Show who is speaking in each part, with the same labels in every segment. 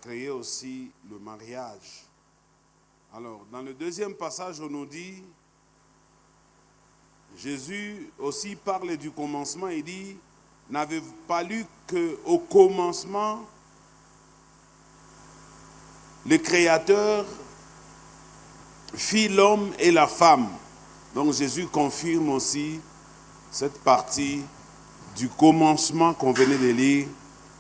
Speaker 1: créé aussi le mariage. Alors, dans le deuxième passage, on nous dit, Jésus aussi parle du commencement, il dit, n'avez-vous pas lu qu'au commencement, le Créateur fit l'homme et la femme. Donc Jésus confirme aussi cette partie du commencement qu'on venait de lire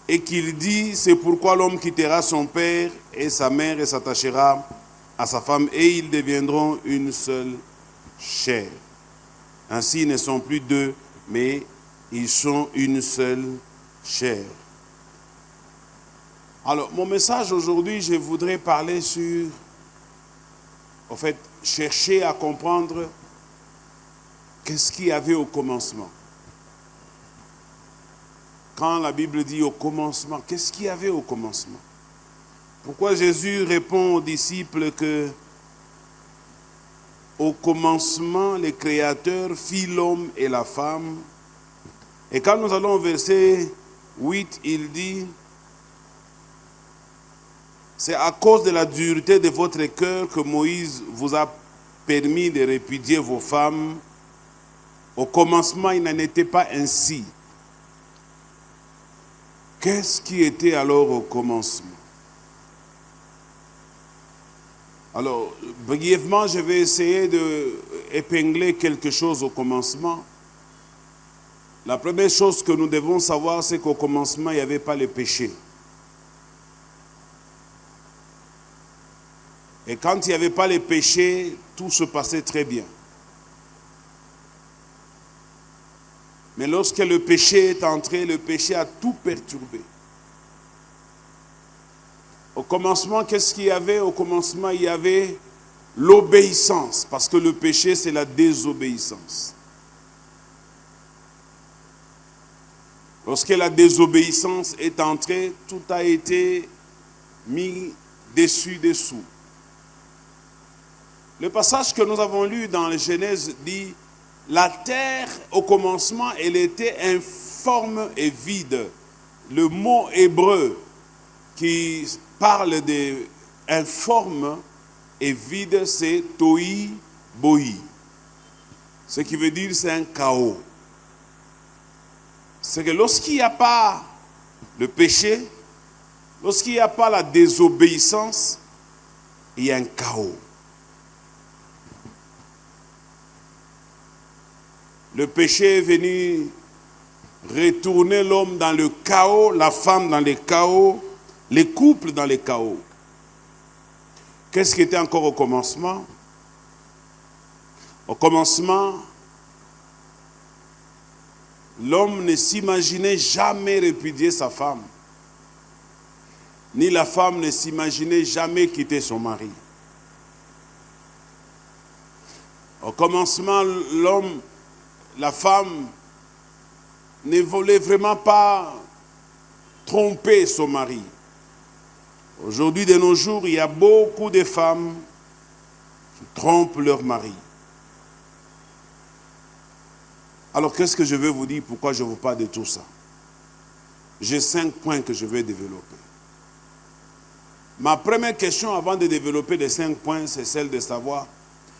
Speaker 1: et qu'il dit, c'est pourquoi l'homme quittera son père et sa mère et s'attachera à sa femme et ils deviendront une seule chair. Ainsi, ils ne sont plus deux, mais ils sont une seule chair. Alors, mon message aujourd'hui, je voudrais parler sur, en fait, chercher à comprendre qu'est-ce qu'il y avait au commencement. Quand la Bible dit au commencement, qu'est-ce qu'il y avait au commencement? Pourquoi Jésus répond aux disciples que au commencement, le Créateur fit l'homme et la femme. Et quand nous allons au verset 8, il dit, c'est à cause de la dureté de votre cœur que Moïse vous a permis de répudier vos femmes. Au commencement, il n'en était pas ainsi. Qu'est-ce qui était alors au commencement? Alors, brièvement, je vais essayer d'épingler quelque chose au commencement. La première chose que nous devons savoir, c'est qu'au commencement, il n'y avait pas le péché. Et quand il n'y avait pas le péché, tout se passait très bien. Mais lorsque le péché est entré, le péché a tout perturbé. Au commencement, qu'est-ce qu'il y avait? Au commencement, il y avait l'obéissance, parce que le péché, c'est la désobéissance. Lorsque la désobéissance est entrée, tout a été mis dessous. Le passage que nous avons lu dans la Genèse dit, la terre, au commencement, elle était informe et vide. Le mot hébreu qui parle d'informe et vide, c'est tohi bohi. Ce qui veut dire c'est un chaos. C'est que lorsqu'il n'y a pas le péché, lorsqu'il n'y a pas la désobéissance, il y a un chaos. Le péché est venu retourner l'homme dans le chaos, la femme dans le chaos, les couples dans le chaos. Qu'est-ce qui était encore au commencement? Au commencement, l'homme ne s'imaginait jamais répudier sa femme, ni la femme ne s'imaginait jamais quitter son mari. Au commencement, l'homme, la femme ne voulait vraiment pas tromper son mari. Aujourd'hui, de nos jours, il y a beaucoup de femmes qui trompent leur mari. Alors, qu'est-ce que je veux vous dire? Pourquoi je vous parle de tout ça? J'ai 5 points que je vais développer. Ma première question avant de développer les 5 points, c'est celle de savoir,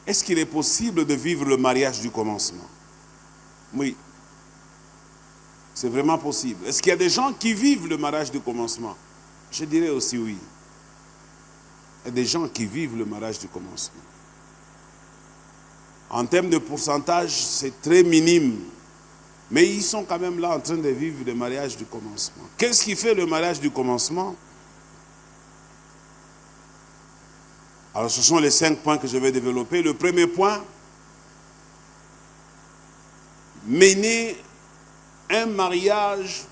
Speaker 1: est-ce qu'il est possible de vivre le mariage du commencement? Oui. C'est vraiment possible. Est-ce qu'il y a des gens qui vivent le mariage du commencement? Je dirais aussi oui. Il y a des gens qui vivent le mariage du commencement. En termes de pourcentage, c'est très minime. Mais ils sont quand même là en train de vivre le mariage du commencement. Qu'est-ce qui fait le mariage du commencement? Alors ce sont les 5 points que je vais développer. Le premier point, mener un mariage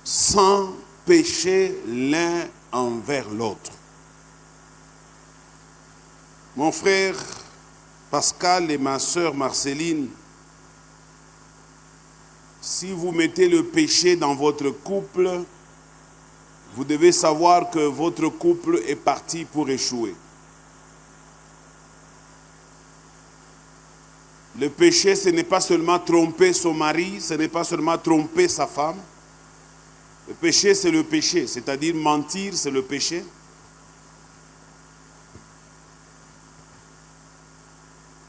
Speaker 1: sans péché l'un envers l'autre. Mon frère Pascal et ma sœur Marceline, si vous mettez le péché dans votre couple, vous devez savoir que votre couple est parti pour échouer. Le péché, ce n'est pas seulement tromper son mari, ce n'est pas seulement tromper sa femme, Le péché, c'est le péché, c'est-à-dire mentir, c'est le péché.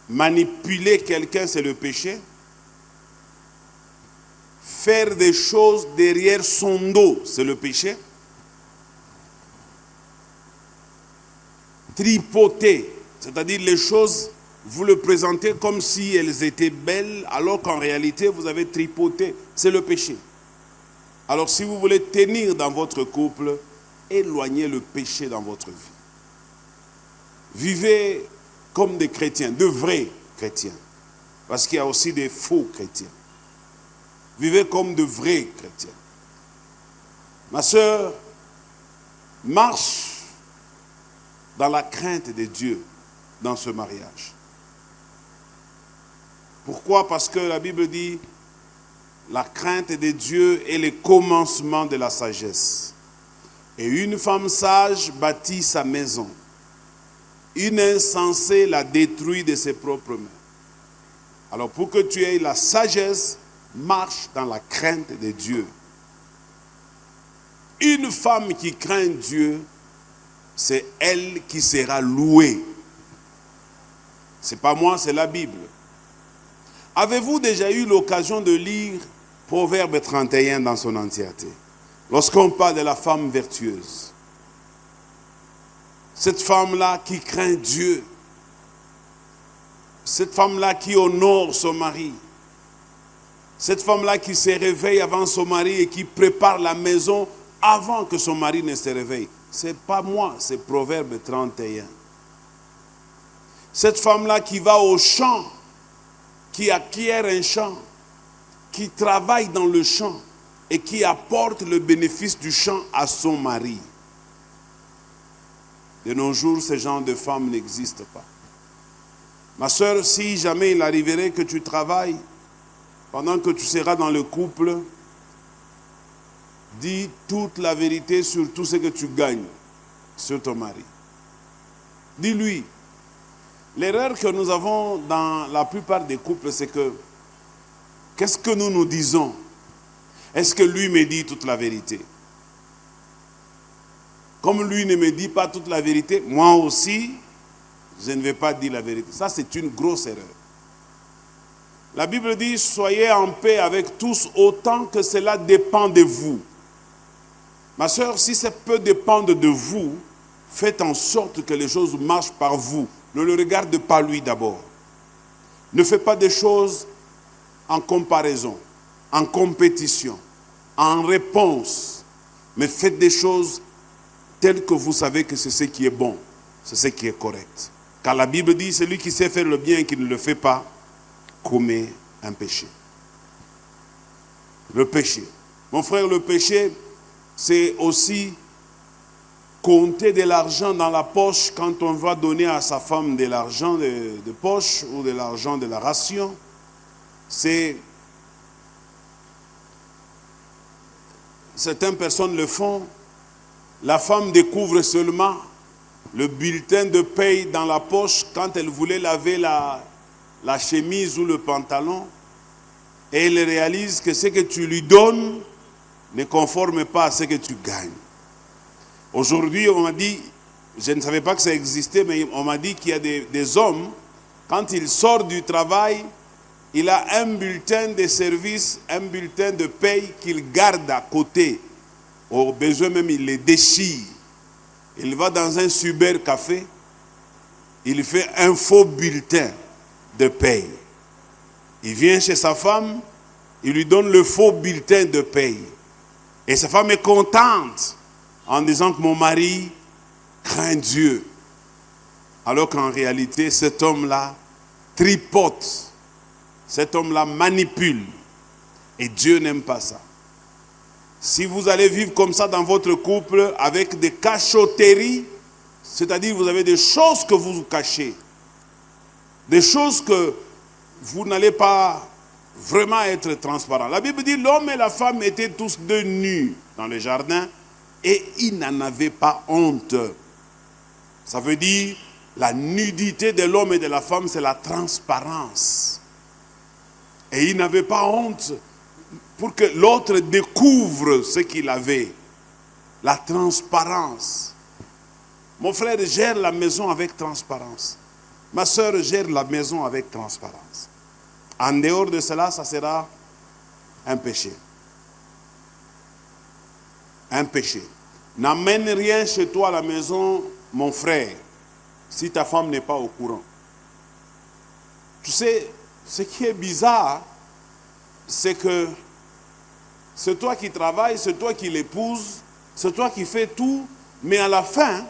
Speaker 1: Manipuler quelqu'un, c'est le péché. Faire des choses derrière son dos, c'est le péché. Tripoter, c'est-à-dire les choses, vous le présentez comme si elles étaient belles, alors qu'en réalité, vous avez tripoté, c'est le péché. Alors si vous voulez tenir dans votre couple, éloignez le péché dans votre vie. Vivez comme des chrétiens, de vrais chrétiens. Parce qu'il y a aussi des faux chrétiens. Vivez comme de vrais chrétiens. Ma sœur, marche dans la crainte de Dieu dans ce mariage. Pourquoi? Parce que la Bible dit la crainte de Dieu est le commencement de la sagesse. Et une femme sage bâtit sa maison. Une insensée la détruit de ses propres mains. Alors pour que tu aies la sagesse, marche dans la crainte de Dieu. Une femme qui craint Dieu, c'est elle qui sera louée. C'est pas moi, c'est la Bible. Avez-vous déjà eu l'occasion de lire Proverbe 31 dans son entièreté? Lorsqu'on parle de la femme vertueuse. Cette femme-là qui craint Dieu. Cette femme-là qui honore son mari. Cette femme-là qui se réveille avant son mari et qui prépare la maison avant que son mari ne se réveille. Ce n'est pas moi, c'est Proverbe 31. Cette femme-là qui va au champ, qui acquiert un champ, qui travaille dans le champ et qui apporte le bénéfice du champ à son mari. De nos jours, ce genre de femmes n'existent pas. Ma sœur, si jamais il arriverait que tu travailles, pendant que tu seras dans le couple, dis toute la vérité sur tout ce que tu gagnes sur ton mari. Dis-lui. L'erreur que nous avons dans la plupart des couples, c'est que qu'est-ce que nous nous disons? Est-ce que lui me dit toute la vérité? Comme lui ne me dit pas toute la vérité, moi aussi, je ne vais pas dire la vérité. Ça, c'est une grosse erreur. La Bible dit, soyez en paix avec tous autant que cela dépend de vous. Ma sœur, si ça peut dépendre de vous, faites en sorte que les choses marchent par vous. Ne le regarde pas lui d'abord. Ne faites pas des choses en comparaison, en compétition, en réponse. Mais faites des choses telles que vous savez que c'est ce qui est bon, c'est ce qui est correct. Car la Bible dit, celui qui sait faire le bien et qui ne le fait pas, commet un péché. Le péché. Mon frère, le péché, c'est aussi compter de l'argent dans la poche quand on va donner à sa femme de l'argent de poche ou de l'argent de la ration. Certaines personnes le font. La femme découvre seulement le bulletin de paye dans la poche quand elle voulait laver la chemise ou le pantalon, et elle réalise que ce que tu lui donnes ne conforme pas à ce que tu gagnes. Aujourd'hui, on m'a dit, je ne savais pas que ça existait, mais on m'a dit qu'il y a des hommes, quand ils sortent du travail, il a un bulletin de service, un bulletin de paye qu'il garde à côté. Au besoin même, il les déchire. Il va dans un cybercafé, il fait un faux bulletin de paye. Il vient chez sa femme, il lui donne le faux bulletin de paye. Et sa femme est contente en disant que mon mari craint Dieu. Alors qu'en réalité, cet homme-là tripote. Cet homme-là manipule. Et Dieu n'aime pas ça. Si vous allez vivre comme ça dans votre couple avec des cachotteries, c'est-à-dire vous avez des choses que vous cachez, des choses que vous n'allez pas vraiment être transparent. La Bible dit l'homme et la femme étaient tous deux nus dans le jardin et ils n'en avaient pas honte. Ça veut dire la nudité de l'homme et de la femme, c'est la transparence. Et ils n'avaient pas honte. pour que l'autre découvre ce qu'il avait. La transparence. Mon frère gère la maison avec transparence. Ma soeur gère la maison avec transparence. En dehors de cela, ça sera un péché. Un péché. N'amène rien chez toi à la maison, mon frère, si ta femme n'est pas au courant. Tu sais, ce qui est bizarre, c'est que c'est toi qui travailles, c'est toi qui l'épouses, c'est toi qui fais tout, mais à la fin,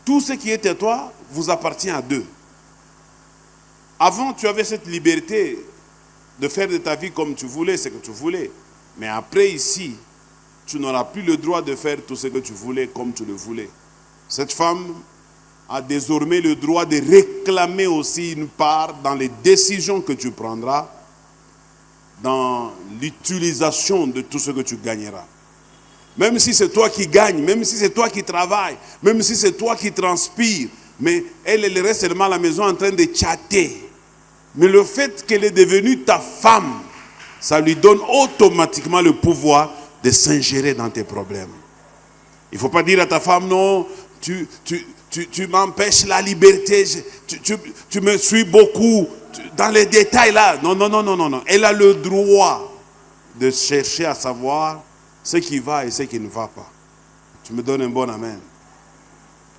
Speaker 1: tout ce qui est à toi vous appartient à deux. Avant, tu avais cette liberté de faire de ta vie comme tu voulais, ce que tu voulais. Mais après, ici, tu n'auras plus le droit de faire tout ce que tu voulais comme tu le voulais. Cette femme a désormais le droit de réclamer aussi une part dans les décisions que tu prendras, dans l'utilisation de tout ce que tu gagneras. Même si c'est toi qui gagnes, même si c'est toi qui travailles, même si c'est toi qui transpires, mais elle reste seulement à la maison en train de chatter. Mais le fait qu'elle est devenue ta femme, ça lui donne automatiquement le pouvoir de s'ingérer dans tes problèmes. Il ne faut pas dire à ta femme, non, tu m'empêches la liberté, tu me suis beaucoup dans les détails là. Non, non, non, non, non, non. Elle a le droit de chercher à savoir ce qui va et ce qui ne va pas. Tu me donnes un bon amen.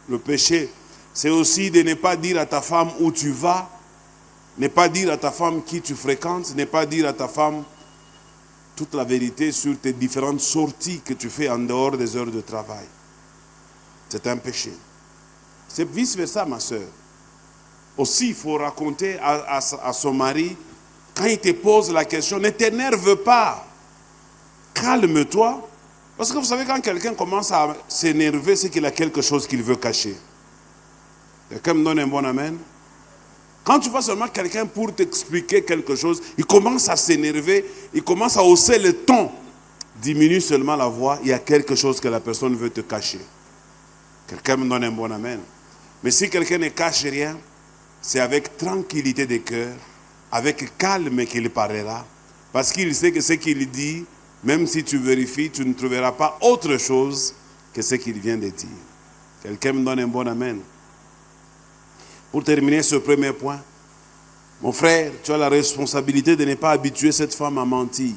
Speaker 1: Le péché, c'est aussi de ne pas dire à ta femme où tu vas, ne pas dire à ta femme qui tu fréquentes, ne pas dire à ta femme toute la vérité sur tes différentes sorties que tu fais en dehors des heures de travail. C'est un péché. C'est vice-versa, ma soeur. Aussi, il faut raconter à son mari, quand il te pose la question, ne t'énerve pas. Calme-toi. Parce que vous savez, quand quelqu'un commence à s'énerver, c'est qu'il a quelque chose qu'il veut cacher. Quelqu'un me donne un bon amen? Quand tu vois seulement quelqu'un pour t'expliquer quelque chose, il commence à s'énerver, il commence à hausser le ton. Diminue seulement la voix, il y a quelque chose que la personne veut te cacher. Quelqu'un me donne un bon amen. Mais si quelqu'un ne cache rien, c'est avec tranquillité de cœur, avec calme qu'il parlera. Parce qu'il sait que ce qu'il dit, même si tu vérifies, tu ne trouveras pas autre chose que ce qu'il vient de dire. Quelqu'un me donne un bon amen. Pour terminer ce premier point, mon frère, tu as la responsabilité de ne pas habituer cette femme à mentir.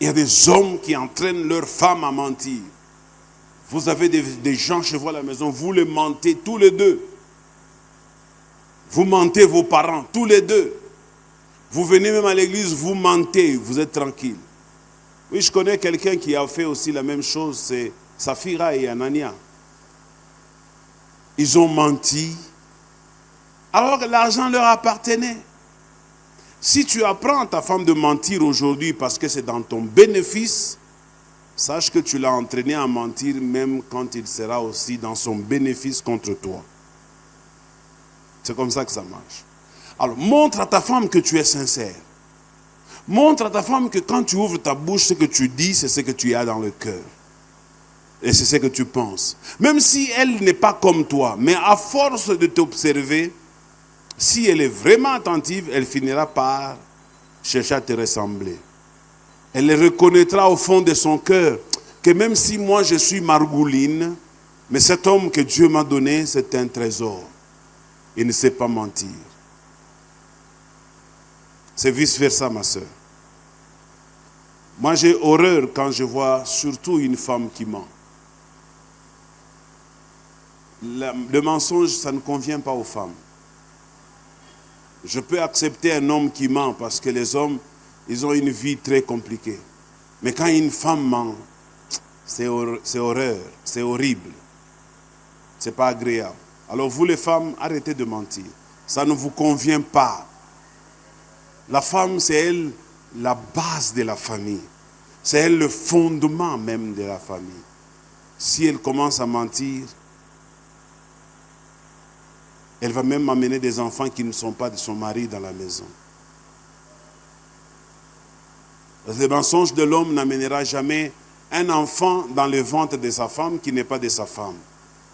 Speaker 1: Il y a des hommes qui entraînent leur femme à mentir. Vous avez des gens chez vous à la maison, vous les mentez tous les deux. Vous mentez vos parents, tous les deux. Vous venez même à l'église, vous mentez, vous êtes tranquille. Oui, je connais quelqu'un qui a fait aussi la même chose, c'est Saphira et Anania. Ils ont menti, alors que l'argent leur appartenait. Si tu apprends à ta femme de mentir aujourd'hui parce que c'est dans ton bénéfice, sache que tu l'as entraîné à mentir même quand il sera aussi dans son bénéfice contre toi. C'est comme ça que ça marche. Alors, montre à ta femme que tu es sincère. Montre à ta femme que quand tu ouvres ta bouche, ce que tu dis, c'est ce que tu as dans le cœur. Et c'est ce que tu penses. Même si elle n'est pas comme toi, mais à force de t'observer, si elle est vraiment attentive, elle finira par chercher à te ressembler. Elle reconnaîtra au fond de son cœur que même si moi je suis margouline, mais cet homme que Dieu m'a donné, c'est un trésor. Il ne sait pas mentir. C'est vice-versa, ma soeur. Moi, j'ai horreur quand je vois surtout une femme qui ment. Le mensonge, ça ne convient pas aux femmes. Je peux accepter un homme qui ment parce que les hommes, ils ont une vie très compliquée. Mais quand une femme ment, c'est horreur, c'est horrible. C'est pas agréable. Alors vous les femmes, arrêtez de mentir. Ça ne vous convient pas. La femme, c'est elle la base de la famille. C'est elle le fondement même de la famille. Si elle commence à mentir, elle va même amener des enfants qui ne sont pas de son mari dans la maison. Le mensonge de l'homme n'amènera jamais un enfant dans le ventre de sa femme qui n'est pas de sa femme.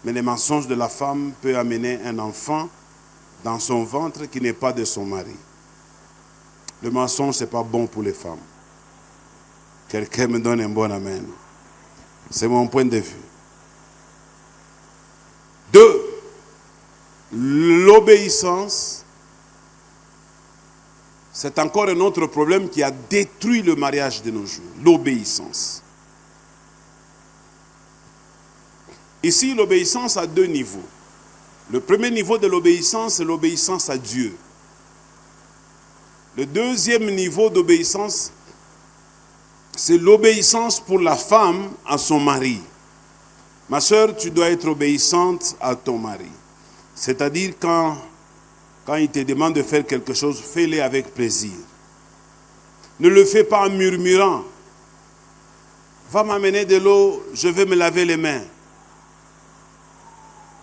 Speaker 1: Mais le mensonge de la femme peut amener un enfant dans son ventre qui n'est pas de son mari. Le mensonge, ce n'est pas bon pour les femmes. Quelqu'un me donne un bon amen. C'est mon point de vue. 2. L'obéissance. C'est encore un autre problème qui a détruit le mariage de nos jours. L'obéissance. Ici, l'obéissance a 2 niveaux. Le premier niveau de l'obéissance, c'est l'obéissance à Dieu. Le deuxième niveau d'obéissance, c'est l'obéissance pour la femme à son mari. Ma soeur, tu dois être obéissante à ton mari. C'est-à-dire quand il te demande de faire quelque chose, fais-le avec plaisir. Ne le fais pas en murmurant. Va m'amener de l'eau, je vais me laver les mains.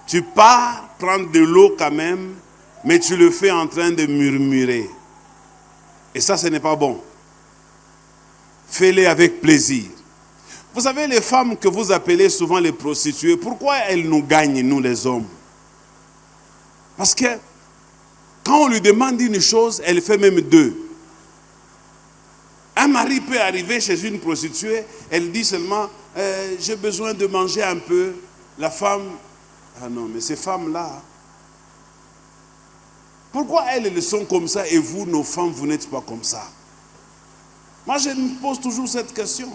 Speaker 1: Tu pars prendre de l'eau quand même, mais tu le fais en train de murmurer. Et ça, ce n'est pas bon. Fais-le avec plaisir. Vous savez, les femmes que vous appelez souvent les prostituées, pourquoi elles nous gagnent, nous les hommes? Parce que quand on lui demande une chose, elle fait même 2. Un mari peut arriver chez une prostituée, elle dit seulement, j'ai besoin de manger un peu. La femme, ah non, mais ces femmes-là, pourquoi elles sont comme ça et vous, nos femmes, vous n'êtes pas comme ça? Moi, je me pose toujours cette question.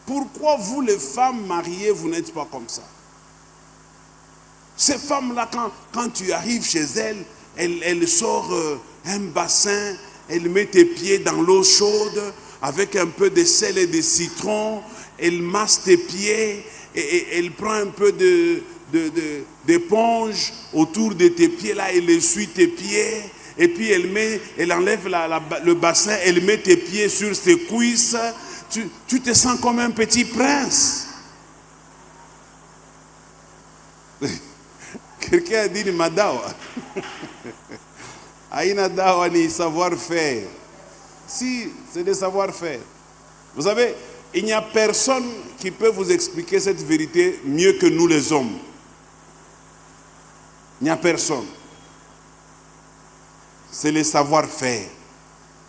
Speaker 1: Pourquoi vous, les femmes mariées, vous n'êtes pas comme ça? Ces femmes-là, quand tu arrives chez elles, elles sortent un bassin, elles mettent tes pieds dans l'eau chaude avec un peu de sel et de citron, elles massent tes pieds et elles prennent un peu d'éponge autour de tes pieds là, elle essuie tes pieds et puis elle enlève le bassin, elle met tes pieds sur ses cuisses. Tu te sens comme un petit prince. Quelqu'un a dit madawa. Aïna dawa ni savoir-faire. Si, c'est des savoir-faire. Vous savez, il n'y a personne qui peut vous expliquer cette vérité mieux que nous les hommes. Il n'y a personne. C'est le savoir-faire.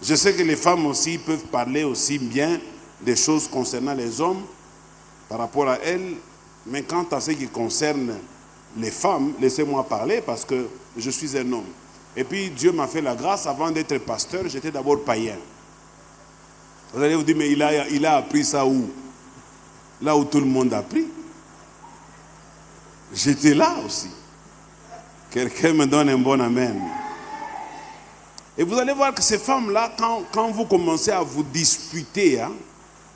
Speaker 1: Je sais que les femmes aussi peuvent parler aussi bien des choses concernant les hommes par rapport à elles, mais quant à ce qui concerne les femmes, laissez-moi parler parce que je suis un homme. Et puis Dieu m'a fait la grâce, avant d'être pasteur, j'étais d'abord païen. Vous allez vous dire, mais il a appris ça où? Là où tout le monde a appris. J'étais là aussi. Quelqu'un me donne un bon amen. Et vous allez voir que ces femmes-là, quand vous commencez à vous disputer, hein,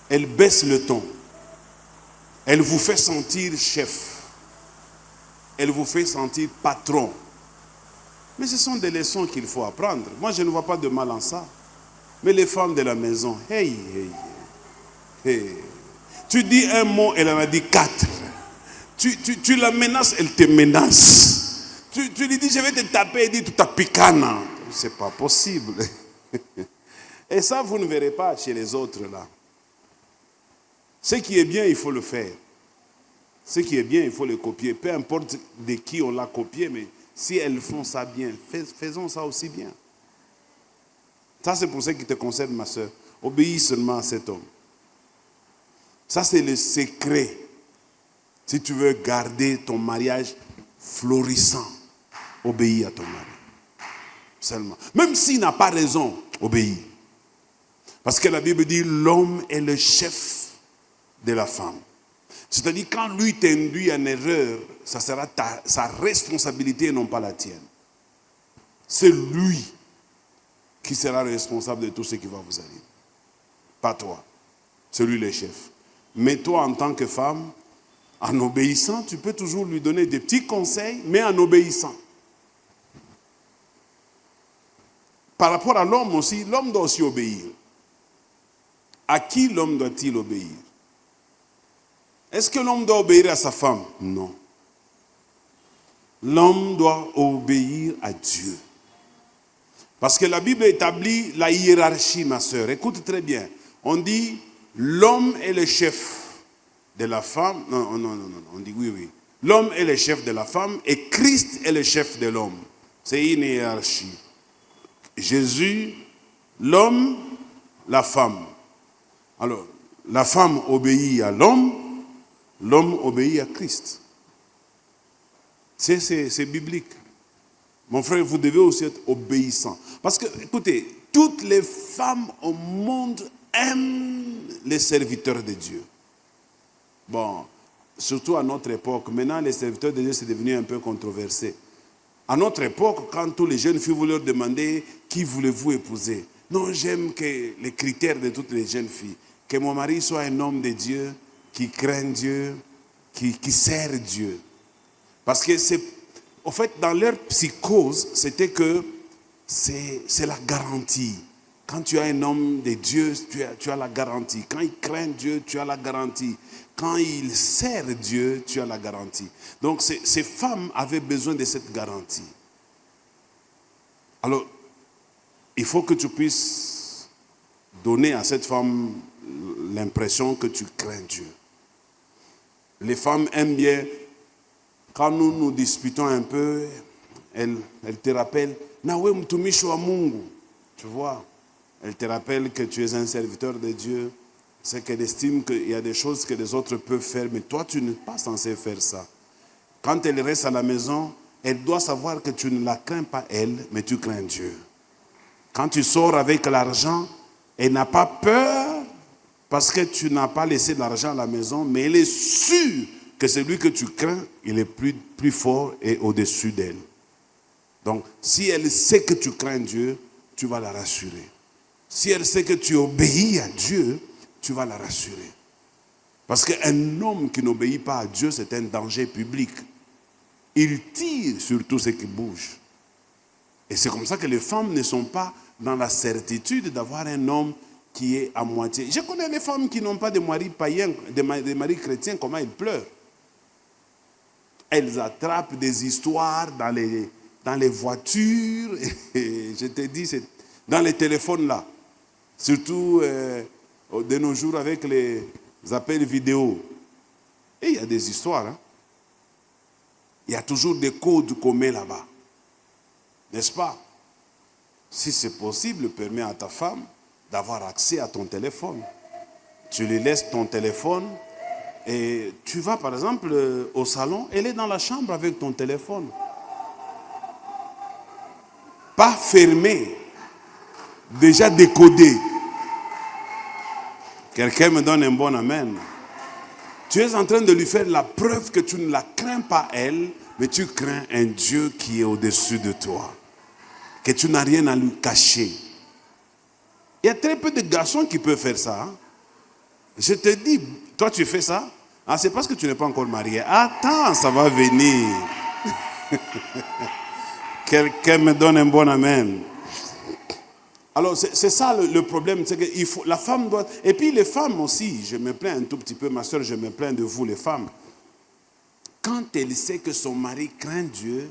Speaker 1: elles baissent le ton. Elles vous font sentir chef. Elles vous font sentir patron. Mais ce sont des leçons qu'il faut apprendre. Moi, je ne vois pas de mal en ça. Mais les femmes de la maison, hey. Tu dis un mot, elle en a dit 4. Tu la menaces, elle te menace. Tu lui dis, je vais te taper, elle dit, tu t'apicana. C'est pas possible. Et ça, vous ne verrez pas chez les autres là. Ce qui est bien, il faut le faire. Ce qui est bien, il faut le copier. Peu importe de qui on l'a copié, mais si elles font ça bien, faisons ça aussi bien. Ça, c'est pour ce qui te concerne, ma soeur. Obéis seulement à cet homme. Ça, c'est le secret. Si tu veux garder ton mariage florissant, obéis à ton mari. Seulement. Même s'il n'a pas raison, obéis. Parce que la Bible dit, l'homme est le chef de la femme. C'est-à-dire, quand lui t'induit en erreur, ça sera sa responsabilité et non pas la tienne. C'est lui qui sera responsable de tout ce qui va vous arriver. Pas toi. C'est lui le chef. Mais toi, en tant que femme, en obéissant, tu peux toujours lui donner des petits conseils, mais en obéissant. Par rapport à l'homme aussi, l'homme doit aussi obéir. À qui l'homme doit-il obéir? Est-ce que l'homme doit obéir à sa femme? Non. L'homme doit obéir à Dieu. Parce que la Bible établit la hiérarchie, ma sœur. Écoute très bien. On dit, l'homme est le chef de la femme. Non. On dit oui. L'homme est le chef de la femme et Christ est le chef de l'homme. C'est une hiérarchie. Jésus, l'homme, la femme. Alors, la femme obéit à l'homme, l'homme obéit à Christ. C'est biblique. Mon frère, vous devez aussi être obéissant. Parce que, écoutez, toutes les femmes au monde aiment les serviteurs de Dieu. Bon, surtout à notre époque. Maintenant, les serviteurs de Dieu, c'est devenu un peu controversé. À notre époque, quand tous les jeunes filles voulaient leur demander qui voulez-vous épouser, non, j'aime que les critères de toutes les jeunes filles, que mon mari soit un homme de Dieu, qui craint Dieu, qui sert Dieu. Parce que c'est, en fait, dans leur psychose, c'était que c'est la garantie. Quand tu as un homme de Dieu, tu as la garantie. Quand il craint Dieu, tu as la garantie. Quand il sert Dieu, tu as la garantie. Donc ces femmes avaient besoin de cette garantie. Alors, il faut que tu puisses donner à cette femme l'impression que tu crains Dieu. Les femmes aiment bien, quand nous nous disputons un peu, elles te rappellent, Nawe mtumishi wa Mungu. Tu vois, elles te rappellent que tu es un serviteur de Dieu. C'est qu'elle estime qu'il y a des choses que les autres peuvent faire, mais toi, tu n'es pas censé faire ça. Quand elle reste à la maison, elle doit savoir que tu ne la crains pas elle, mais tu crains Dieu. Quand tu sors avec l'argent, elle n'a pas peur parce que tu n'as pas laissé de l'argent à la maison, mais elle est sûre que celui que tu crains, il est plus fort et au-dessus d'elle. Donc, si elle sait que tu crains Dieu, tu vas la rassurer. Si elle sait que tu obéis à Dieu, tu vas la rassurer. Parce qu'un homme qui n'obéit pas à Dieu, c'est un danger public. Il tire sur tout ce qui bouge. Et c'est comme ça que les femmes ne sont pas dans la certitude d'avoir un homme qui est à moitié. Je connais les femmes qui n'ont pas de mari païen, de maris chrétiens, comment elles pleurent. Elles attrapent des histoires dans les voitures. Et je te dis, c'est dans les téléphones là. Surtout de nos jours avec les appels vidéo. Et il y a des histoires. Hein? Il y a toujours des codes qu'on met là-bas. N'est-ce pas? Si c'est possible, permets à ta femme d'avoir accès à ton téléphone. Tu lui laisses ton téléphone et tu vas par exemple au salon, elle est dans la chambre avec ton téléphone. Pas fermé, déjà décodé. Quelqu'un me donne un bon amen. Tu es en train de lui faire la preuve que tu ne la crains pas elle, mais tu crains un Dieu qui est au-dessus de toi. Que tu n'as rien à lui cacher. Il y a très peu de garçons qui peuvent faire ça. Hein? Je te dis, toi tu fais ça? Ah, c'est parce que tu n'es pas encore marié. Attends, ça va venir. Quelqu'un me donne un bon amen. Alors c'est ça le problème, c'est que la femme doit... Et puis les femmes aussi, je me plains un tout petit peu, ma soeur, je me plains de vous les femmes. Quand elle sait que son mari craint Dieu,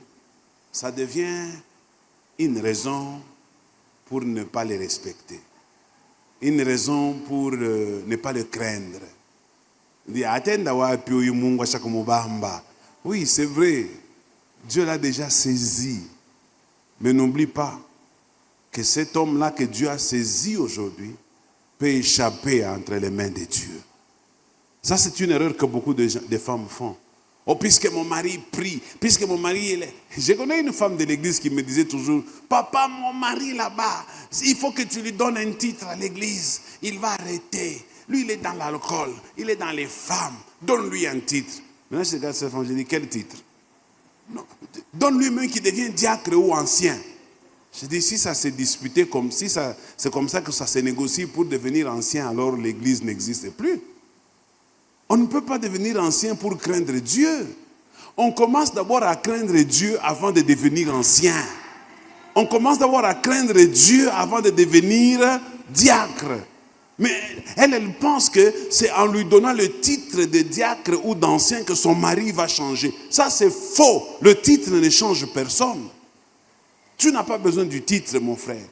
Speaker 1: ça devient une raison pour ne pas les respecter. Une raison pour ne pas le craindre. Oui, c'est vrai, Dieu l'a déjà saisi. Mais n'oublie pas que cet homme-là que Dieu a saisi aujourd'hui peut échapper entre les mains de Dieu. Ça, c'est une erreur que beaucoup de femmes font. Oh, puisque mon mari prie, puisque mon mari est... Je connais une femme de l'église qui me disait toujours, papa, mon mari là-bas, il faut que tu lui donnes un titre à l'église. Il va arrêter. Lui, il est dans l'alcool, il est dans les femmes. Donne-lui un titre. Maintenant, je regarde cette femme, je dis, quel titre? Non. Donne-lui même qui devient diacre ou ancien. Je dis, si ça s'est disputé comme si c'est comme ça que ça se négocie pour devenir ancien, alors l'église n'existe plus. On ne peut pas devenir ancien pour craindre Dieu. On commence d'abord à craindre Dieu avant de devenir ancien. On commence d'abord à craindre Dieu avant de devenir diacre. Mais elle pense que c'est en lui donnant le titre de diacre ou d'ancien que son mari va changer. Ça, c'est faux. Le titre ne change personne. Tu n'as pas besoin du titre, mon frère.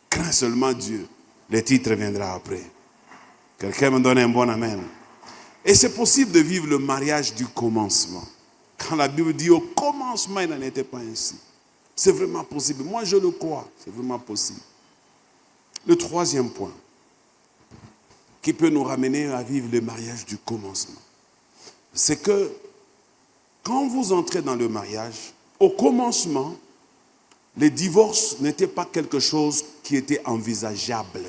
Speaker 1: Crains seulement Dieu. Le titre viendra après. Quelqu'un me donne un bon amen. Et c'est possible de vivre le mariage du commencement. Quand la Bible dit au commencement, il n'en était pas ainsi. C'est vraiment possible. Moi, je le crois. C'est vraiment possible. Le troisième point. qui peut nous ramener à vivre le mariage du commencement. C'est que quand vous entrez dans le mariage, au commencement, les divorces n'étaient pas quelque chose qui était envisageable.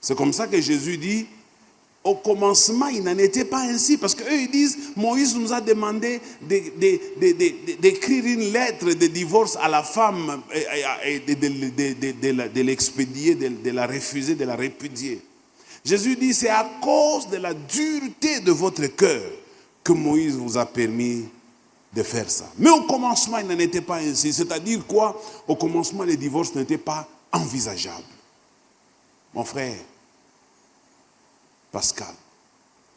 Speaker 1: C'est comme ça que Jésus dit, au commencement, il n'en était pas ainsi. Parce qu'eux, ils disent, Moïse nous a demandé d'écrire une lettre de divorce à la femme et de l'expédier, de la refuser, de la répudier. Jésus dit, c'est à cause de la dureté de votre cœur que Moïse vous a permis de faire ça. Mais au commencement, il n'en était pas ainsi. C'est-à-dire quoi? Au commencement, les divorces n'étaient pas envisageables. Mon frère, Pascal,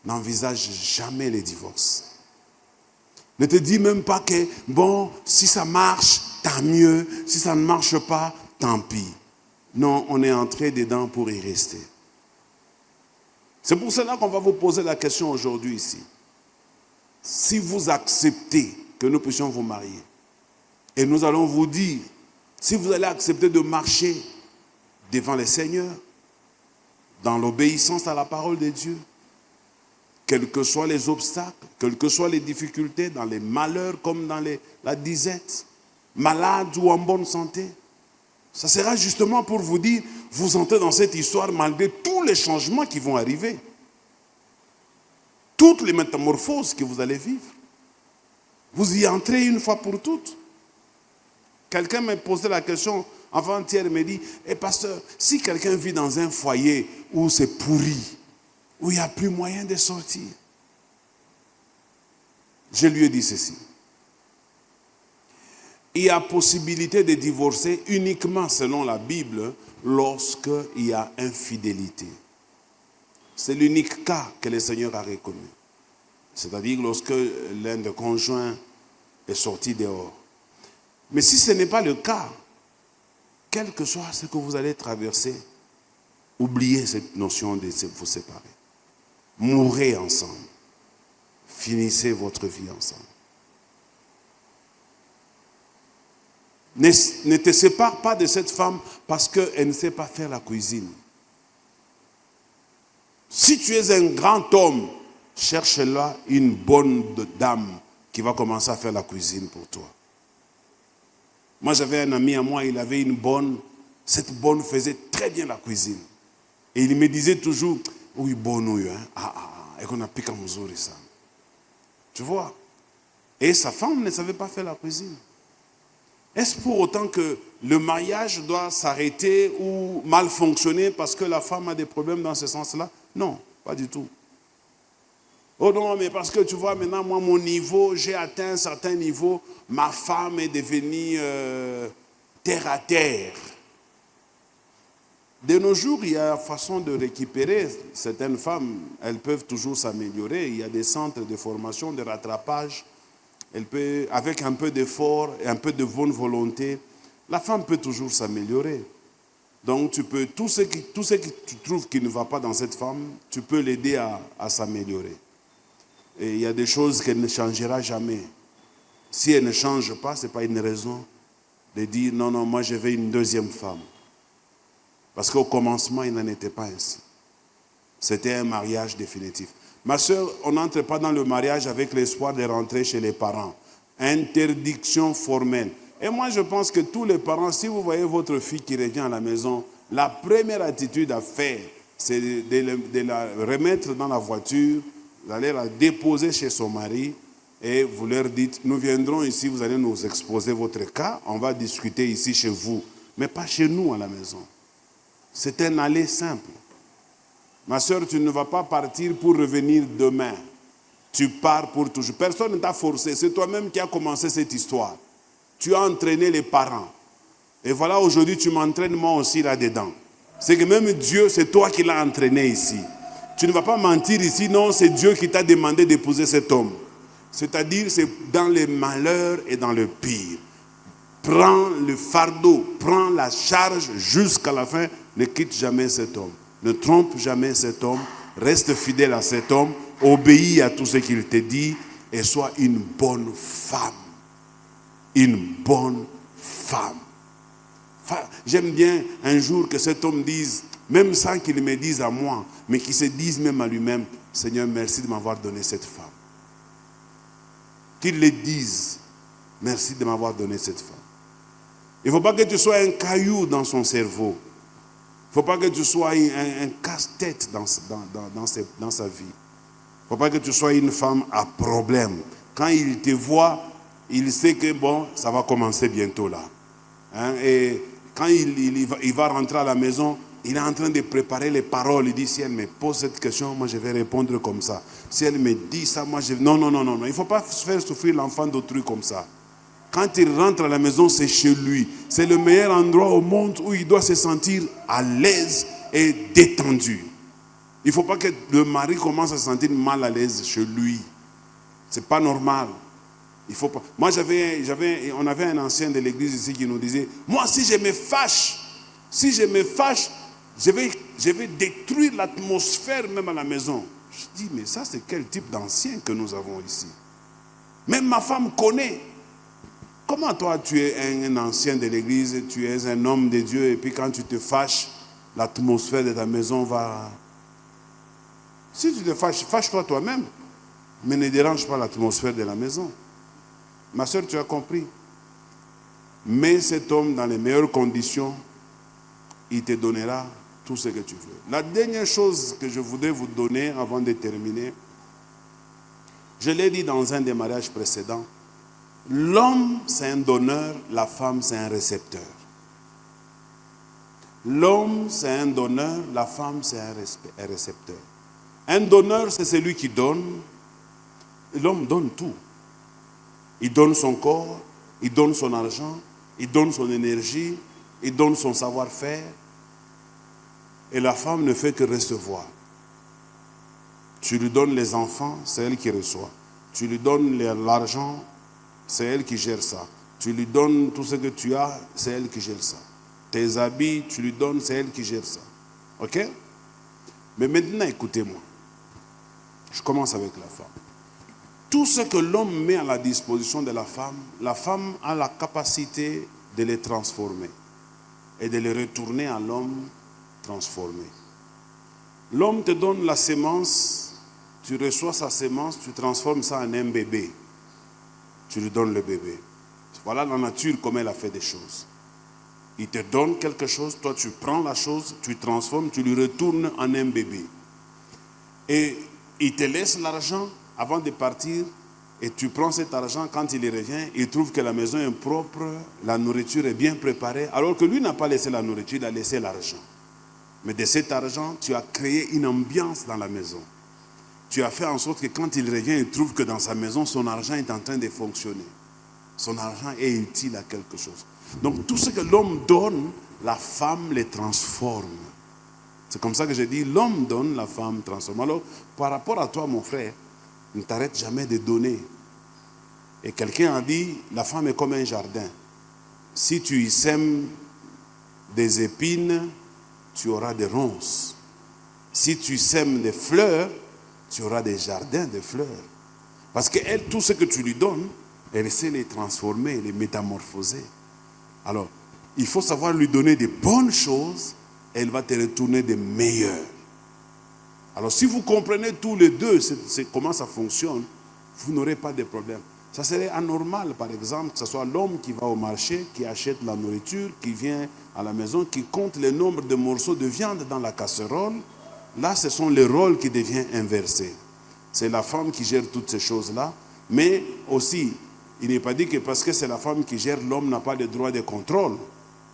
Speaker 1: n'envisage jamais les divorces. Ne te dis même pas que, bon, si ça marche, tant mieux. Si ça ne marche pas, tant pis. Non, on est entré dedans pour y rester. C'est pour cela qu'on va vous poser la question aujourd'hui ici. Si vous acceptez que nous puissions vous marier, et nous allons vous dire, si vous allez accepter de marcher devant le Seigneur, dans l'obéissance à la parole de Dieu, quels que soient les obstacles, quelles que soient les difficultés, dans les malheurs comme dans la disette, malade ou en bonne santé, ça sera justement pour vous dire, vous entrez dans cette histoire malgré tous les changements qui vont arriver, toutes les métamorphoses que vous allez vivre. Vous y entrez une fois pour toutes. Quelqu'un m'a posé la question avant-hier, il me dit, pasteur, si quelqu'un vit dans un foyer où c'est pourri, où il n'y a plus moyen de sortir, je lui ai dit ceci. Il y a possibilité de divorcer uniquement selon la Bible lorsqu'il y a infidélité. C'est l'unique cas que le Seigneur a reconnu. C'est-à-dire lorsque l'un des conjoints est sorti dehors. Mais si ce n'est pas le cas, quel que soit ce que vous allez traverser, oubliez cette notion de vous séparer. Mourrez ensemble. Finissez votre vie ensemble. Ne te sépare pas de cette femme parce qu'elle ne sait pas faire la cuisine. Si tu es un grand homme, cherche-là une bonne dame qui va commencer à faire la cuisine pour toi. Moi, j'avais un ami à moi, il avait une bonne. Cette bonne faisait très bien la cuisine. Et il me disait toujours, oui, bonne, hein. Et qu'on a piqué mzuri ça. Tu vois? Et sa femme ne savait pas faire la cuisine. Est-ce pour autant que le mariage doit s'arrêter ou mal fonctionner parce que la femme a des problèmes dans ce sens-là? Non, pas du tout. Oh non, mais parce que tu vois, maintenant, moi, mon niveau, j'ai atteint un certain niveau, ma femme est devenue terre à terre. De nos jours, il y a façon de récupérer. Certaines femmes, elles peuvent toujours s'améliorer. Il y a des centres de formation, de rattrapage. Elle peut, avec un peu d'effort et un peu de bonne volonté, la femme peut toujours s'améliorer. Donc, tu peux, tout ce que tu trouves qui ne va pas dans cette femme, tu peux l'aider à s'améliorer. Et il y a des choses qu'elle ne changera jamais. Si elle ne change pas, ce n'est pas une raison de dire non, moi je veux une deuxième femme. Parce qu'au commencement, il n'en était pas ainsi. C'était un mariage définitif. Ma soeur, on n'entre pas dans le mariage avec l'espoir de rentrer chez les parents. Interdiction formelle. Et moi, je pense que tous les parents, si vous voyez votre fille qui revient à la maison, la première attitude à faire, c'est de la remettre dans la voiture, vous allez la déposer chez son mari et vous leur dites, nous viendrons ici, vous allez nous exposer votre cas, on va discuter ici chez vous, mais pas chez nous à la maison. C'est un aller simple. Ma soeur, tu ne vas pas partir pour revenir demain. Tu pars pour toujours. Personne ne t'a forcé. C'est toi-même qui as commencé cette histoire. Tu as entraîné les parents. Et voilà, aujourd'hui, tu m'entraînes moi aussi là-dedans. C'est que même Dieu, c'est toi qui l'as entraîné ici. Tu ne vas pas mentir ici. Non, c'est Dieu qui t'a demandé d'épouser cet homme. C'est-à-dire, c'est dans le malheur et dans le pire. Prends le fardeau, prends la charge jusqu'à la fin. Ne quitte jamais cet homme. Ne trompe jamais cet homme. Reste fidèle à cet homme. Obéis à tout ce qu'il te dit. Et sois une bonne femme. Une bonne femme. J'aime bien un jour que cet homme dise, même sans qu'il me dise à moi, mais qu'il se dise même à lui-même, Seigneur, merci de m'avoir donné cette femme. Qu'il le dise, merci de m'avoir donné cette femme. Il ne faut pas que tu sois un caillou dans son cerveau. Il ne faut pas que tu sois un casse-tête dans sa vie. Il ne faut pas que tu sois une femme à problème. Quand il te voit, il sait que bon, ça va commencer bientôt là. Hein? Et quand il va rentrer à la maison, il est en train de préparer les paroles. Il dit, si elle me pose cette question, moi je vais répondre comme ça. Si elle me dit ça, moi je... Non. Il ne faut pas faire souffrir l'enfant d'autrui comme ça. Quand il rentre à la maison, c'est chez lui. C'est le meilleur endroit au monde où il doit se sentir à l'aise et détendu. Il ne faut pas que le mari commence à se sentir mal à l'aise chez lui. Ce n'est pas normal. Il faut pas. Moi, on avait un ancien de l'église ici qui nous disait, moi, si je me fâche, je vais détruire l'atmosphère même à la maison. Je dis, mais ça, c'est quel type d'ancien que nous avons ici? Même ma femme connaît. Comment toi, tu es un ancien de l'église, tu es un homme de Dieu, et puis quand tu te fâches, l'atmosphère de ta maison va... Si tu te fâches, fâche-toi toi-même, mais ne dérange pas l'atmosphère de la maison. Ma soeur, tu as compris. Mets cet homme dans les meilleures conditions, il te donnera tout ce que tu veux. La dernière chose que je voudrais vous donner avant de terminer, je l'ai dit dans un des mariages précédents, l'homme c'est un donneur, la femme c'est un récepteur. L'homme c'est un donneur, la femme c'est un récepteur. Un donneur c'est celui qui donne. L'homme donne tout. Il donne son corps, il donne son argent, il donne son énergie, il donne son savoir-faire. Et la femme ne fait que recevoir. Tu lui donnes les enfants, c'est elle qui reçoit. Tu lui donnes l'argent, c'est elle qui gère ça. Tu lui donnes tout ce que tu as, c'est elle qui gère ça. Tes habits, tu lui donnes, c'est elle qui gère ça. Ok? Mais maintenant, écoutez-moi. Je commence avec la femme. Tout ce que l'homme met à la disposition de la femme a la capacité de les transformer et de les retourner à l'homme transformé. L'homme te donne la sémence, tu reçois sa sémence, tu transformes ça en un bébé. Tu lui donnes le bébé. Voilà la nature comme elle a fait des choses. Il te donne quelque chose, toi tu prends la chose, tu transformes, tu lui retournes en un bébé. Et il te laisse l'argent avant de partir et tu prends cet argent, quand il y revient, il trouve que la maison est propre, la nourriture est bien préparée, alors que lui n'a pas laissé la nourriture, il a laissé l'argent. Mais de cet argent, tu as créé une ambiance dans la maison. Tu as fait en sorte que quand il revient, il trouve que dans sa maison, son argent est en train de fonctionner. Son argent est utile à quelque chose. Donc tout ce que l'homme donne, la femme les transforme. C'est comme ça que j'ai dit, l'homme donne, la femme transforme. Alors, par rapport à toi, mon frère, ne t'arrête jamais de donner. Et quelqu'un a dit, la femme est comme un jardin. Si tu y sèmes des épines, tu auras des ronces. Si tu sèmes des fleurs, tu auras des jardins de fleurs. Parce qu'elle, tout ce que tu lui donnes, elle sait les transformer, les métamorphoser. Alors, il faut savoir lui donner des bonnes choses, et elle va te retourner des meilleures. Alors, si vous comprenez tous les deux comment ça fonctionne, vous n'aurez pas de problème. Ça serait anormal, par exemple, que ce soit l'homme qui va au marché, qui achète la nourriture, qui vient à la maison, qui compte le nombre de morceaux de viande dans la casserole. Là, ce sont les rôles qui deviennent inversés. C'est la femme qui gère toutes ces choses-là. Mais aussi, il n'est pas dit que parce que c'est la femme qui gère, l'homme n'a pas le droit de contrôle.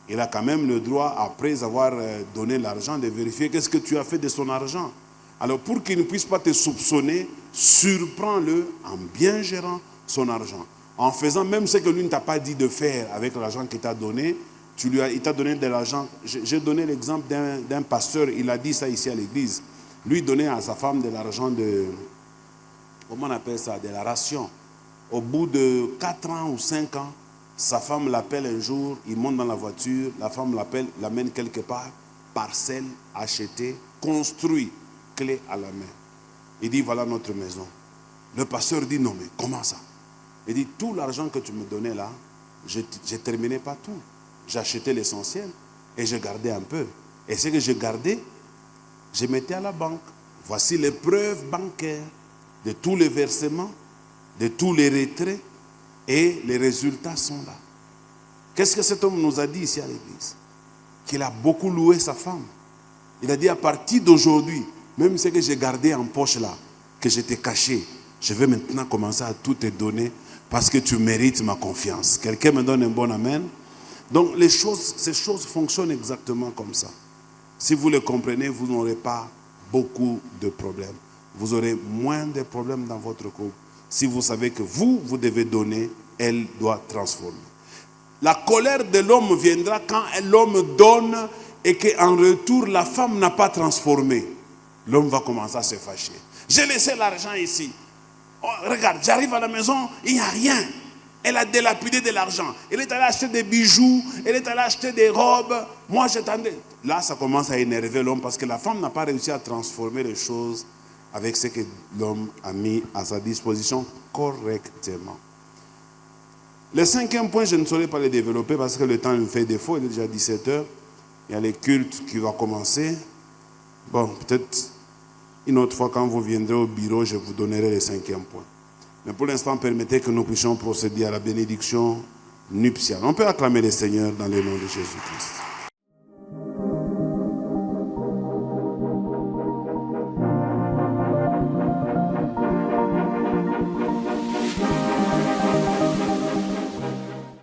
Speaker 1: Il a quand même le droit, après avoir donné l'argent, de vérifier qu'est-ce que tu as fait de son argent. Alors, pour qu'il ne puisse pas te soupçonner, surprends-le en bien gérant son argent. En faisant même ce que lui ne t'a pas dit de faire avec l'argent qu'il t'a donné, il t'a donné de l'argent. J'ai donné l'exemple d'un pasteur, il a dit ça ici à l'église. Lui donnait à sa femme de l'argent de, comment on appelle ça, de la ration. Au bout de 4 ans ou 5 ans, sa femme l'appelle un jour, il monte dans la voiture, la femme l'appelle, l'amène quelque part, parcelle, achetée, construit, clé à la main. Il dit, voilà notre maison. Le pasteur dit, non mais comment ça? Il dit, tout l'argent que tu me donnais là, je ne terminais pas tout. J'achetais l'essentiel et je gardais un peu. Et ce que je gardais, je mettais à la banque. Voici les preuves bancaires de tous les versements, de tous les retraits, et les résultats sont là. Qu'est-ce que cet homme nous a dit ici à l'église? Qu'il a beaucoup loué sa femme. Il a dit à partir d'aujourd'hui, même ce que j'ai gardé en poche là, que je t'ai caché, je vais maintenant commencer à tout te donner parce que tu mérites ma confiance. Quelqu'un me donne un bon amen? Donc ces choses fonctionnent exactement comme ça. Si vous le comprenez, vous n'aurez pas beaucoup de problèmes. Vous aurez moins de problèmes dans votre couple. Si vous savez que vous devez donner, elle doit transformer. La colère de l'homme viendra quand l'homme donne et qu'en retour, la femme n'a pas transformé. L'homme va commencer à se fâcher. J'ai laissé l'argent ici. Oh, regarde, j'arrive à la maison, il n'y a rien. Elle a délapidé de l'argent. Elle est allée acheter des bijoux, elle est allée acheter des robes. Moi, j'attendais. Là, ça commence à énerver l'homme parce que la femme n'a pas réussi à transformer les choses avec ce que l'homme a mis à sa disposition correctement. Le cinquième point, je ne saurais pas le développer parce que le temps nous fait défaut. Il est déjà 17h. Il y a les cultes qui vont commencer. Bon, peut-être une autre fois quand vous viendrez au bureau, je vous donnerai le cinquième point. Mais pour l'instant, permettez que nous puissions procéder à la bénédiction nuptiale. On peut acclamer le Seigneur dans le nom de Jésus-Christ.